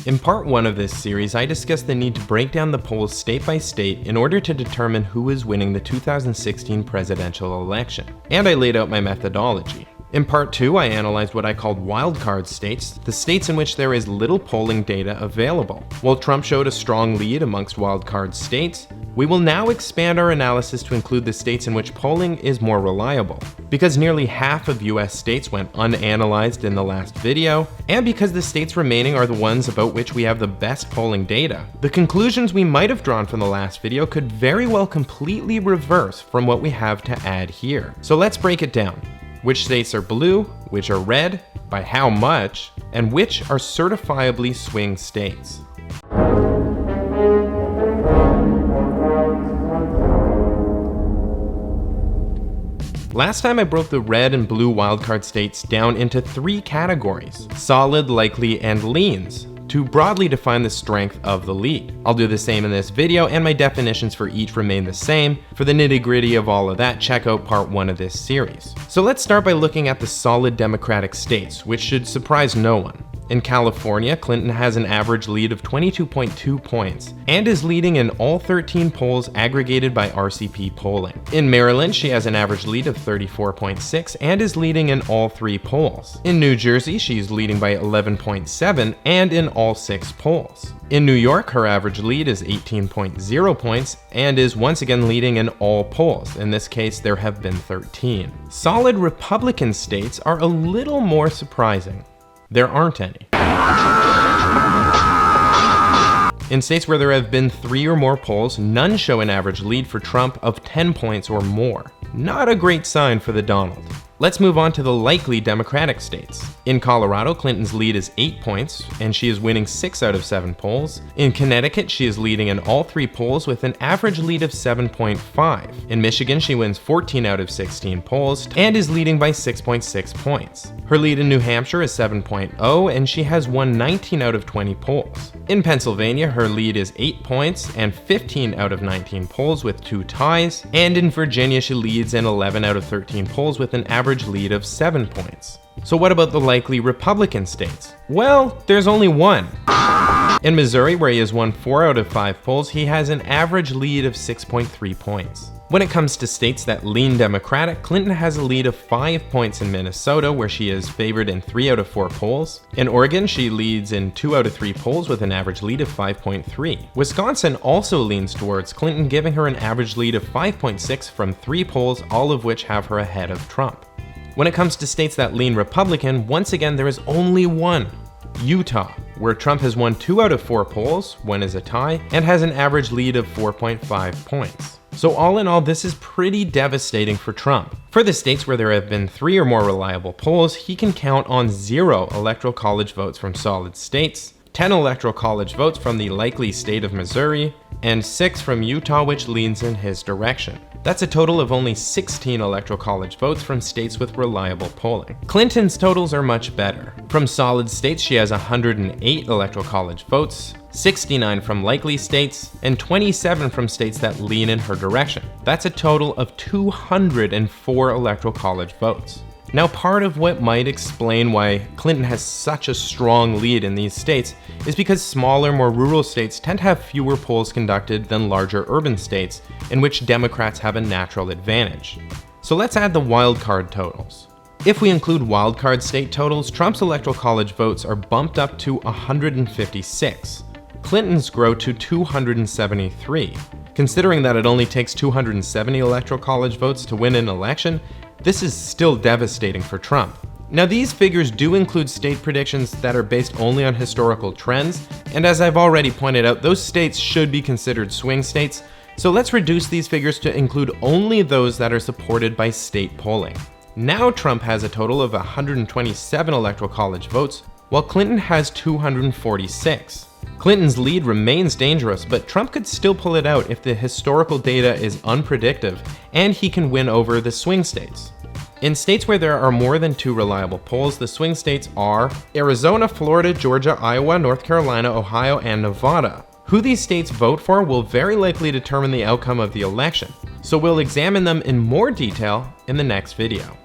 In part 1 of this series, I discussed the need to break down the polls state by state in order to determine who is winning the 2016 presidential election, and I laid out my methodology. In part 2, I analyzed what I called wildcard states, the states in which there is little polling data available. While Trump showed a strong lead amongst wildcard states, we will now expand our analysis to include the states in which polling is more reliable. Because nearly half of US states went unanalyzed in the last video, and because the states remaining are the ones about which we have the best polling data, the conclusions we might have drawn from the last video could very well completely reverse from what we have to add here. So let's break it down. Which states are blue, which are red, by how much, and which are certifiably swing states. Last time I broke the red and blue wildcard states down into 3 categories: solid, likely, and leans, to broadly define the strength of the lead. I'll do the same in this video, and my definitions for each remain the same. For the nitty-gritty of all of that, check out part 1 of this series. So let's start by looking at the solid Democratic states, which should surprise no one. In California, Clinton has an average lead of 22.2 points and is leading in all 13 polls aggregated by RCP polling. In Maryland, she has an average lead of 34.6 and is leading in all 3 polls. In New Jersey, she's leading by 11.7 and in all 6 polls. In New York, her average lead is 18.0 points and is once again leading in all polls. In this case, there have been 13. Solid Republican states are a little more surprising. There aren't any. In states where there have been 3 or more polls, none show an average lead for Trump of 10 points or more. Not a great sign for the Donald. Let's move on to the likely Democratic states. In Colorado, Clinton's lead is 8 points, and she is winning 6 out of 7 polls. In Connecticut, she is leading in all 3 polls with an average lead of 7.5. In Michigan, she wins 14 out of 16 polls and is leading by 6.6 points. Her lead in New Hampshire is 7.0, and she has won 19 out of 20 polls. In Pennsylvania, her lead is 8 points and 15 out of 19 polls with 2 ties. And in Virginia, she leads in 11 out of 13 polls with an average lead of 7 points. So what about the likely Republican states? Well, there's only one. In Missouri, where he has won 4 out of 5 polls, he has an average lead of 6.3 points. When it comes to states that lean Democratic, Clinton has a lead of 5 points in Minnesota, where she is favored in 3 out of 4 polls. In Oregon, she leads in 2 out of 3 polls with an average lead of 5.3. Wisconsin also leans towards Clinton, giving her an average lead of 5.6 from 3 polls, all of which have her ahead of Trump. When it comes to states that lean Republican, once again there is only one: Utah, where Trump has won 2 out of 4 polls, 1 is a tie, and has an average lead of 4.5 points. So all in all, this is pretty devastating for Trump. For the states where there have been 3 or more reliable polls, he can count on 0 electoral college votes from solid states, 10 electoral college votes from the likely state of Missouri, and 6 from Utah, which leans in his direction. That's a total of only 16 electoral college votes from states with reliable polling. Clinton's totals are much better. From solid states, she has 108 electoral college votes, 69 from likely states, and 27 from states that lean in her direction. That's a total of 204 electoral college votes. Now, part of what might explain why Clinton has such a strong lead in these states is because smaller, more rural states tend to have fewer polls conducted than larger urban states, in which Democrats have a natural advantage. So let's add the wildcard totals. If we include wildcard state totals, Trump's electoral college votes are bumped up to 156. Clinton's grow to 273. Considering that it only takes 270 electoral college votes to win an election, this is still devastating for Trump. Now, these figures do include state predictions that are based only on historical trends, and as I've already pointed out, those states should be considered swing states, so let's reduce these figures to include only those that are supported by state polling. Now Trump has a total of 127 electoral college votes, while Clinton has 246. Clinton's lead remains dangerous, but Trump could still pull it out if the historical data is unpredictable and he can win over the swing states. In states where there are more than 2 reliable polls, the swing states are Arizona, Florida, Georgia, Iowa, North Carolina, Ohio, and Nevada. Who these states vote for will very likely determine the outcome of the election, so we'll examine them in more detail in the next video.